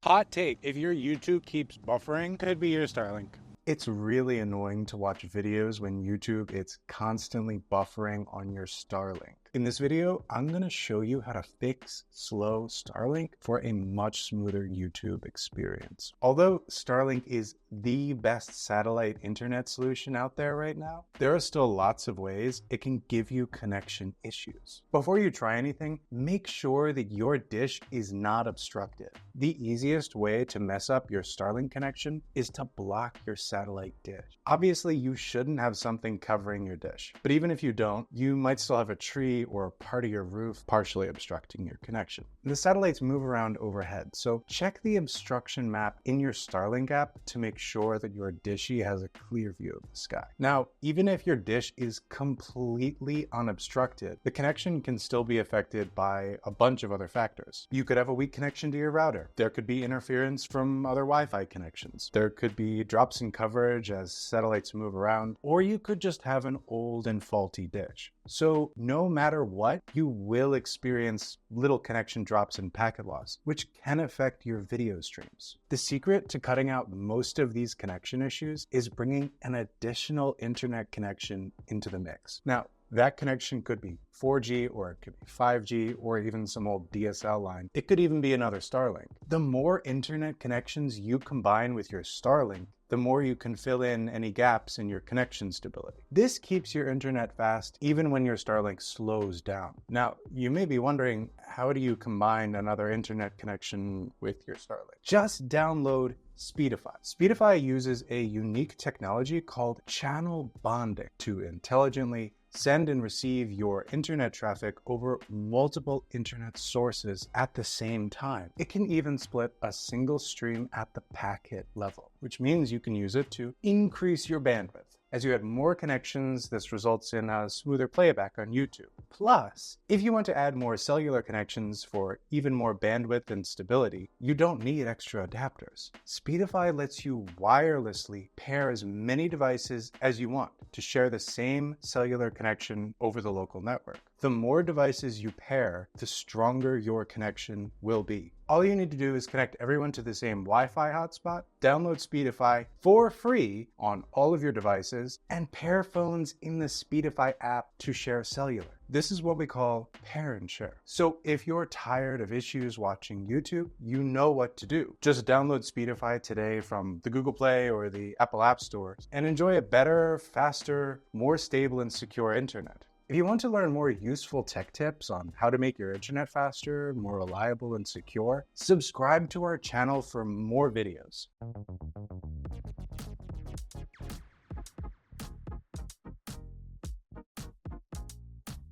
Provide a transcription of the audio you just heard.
Hot take, if your YouTube keeps buffering, could be your Starlink. It's really annoying to watch videos when YouTube it's constantly buffering on your Starlink. In this video, I'm going to show you how to fix slow Starlink for a much smoother YouTube experience. Although Starlink is the best satellite internet solution out there right now, there are still lots of ways it can give you connection issues. Before you try anything, make sure that your dish is not obstructed. The easiest way to mess up your Starlink connection is to block your satellite dish. Obviously, you shouldn't have something covering your dish, but even if you don't, you might still have a tree or part of your roof partially obstructing your connection. The satellites move around overhead, so check the obstruction map in your Starlink app to make sure that your dishy has a clear view of the sky. Now, even if your dish is completely unobstructed, the connection can still be affected by a bunch of other factors. You could have a weak connection to your router. There could be interference from other Wi-Fi connections. There could be drops in coverage as satellites move around, or you could just have an old and faulty dish. So no matter what, you will experience little connection drops and packet loss, which can affect your video streams. The secret to cutting out most of these connection issues is bringing an additional internet connection into the mix. Now, that connection could be 4G, or it could be 5G, or even some old DSL line. It could even be another Starlink. The more internet connections you combine with your Starlink, the more you can fill in any gaps in your connection stability. This keeps your internet fast even when your Starlink slows down. Now, you may be wondering, how do you combine another internet connection with your Starlink? Just download Speedify. Speedify uses a unique technology called channel bonding to intelligently send and receive your internet traffic over multiple internet sources at the same time. It can even split a single stream at the packet level, which means you can use it to increase your bandwidth. As you add more connections, this results in a smoother playback on YouTube. Plus, if you want to add more cellular connections for even more bandwidth and stability, you don't need extra adapters. Speedify lets you wirelessly pair as many devices as you want to share the same cellular connection over the local network. The more devices you pair, the stronger your connection will be. All you need to do is connect everyone to the same Wi-Fi hotspot, download Speedify for free on all of your devices, and pair phones in the Speedify app to share cellular. This is what we call pair and share. So if you're tired of issues watching YouTube, you know what to do. Just download Speedify today from the Google Play or the Apple App Stores and enjoy a better, faster, more stable and secure internet. If you want to learn more useful tech tips on how to make your internet faster, more reliable, and secure, subscribe to our channel for more videos.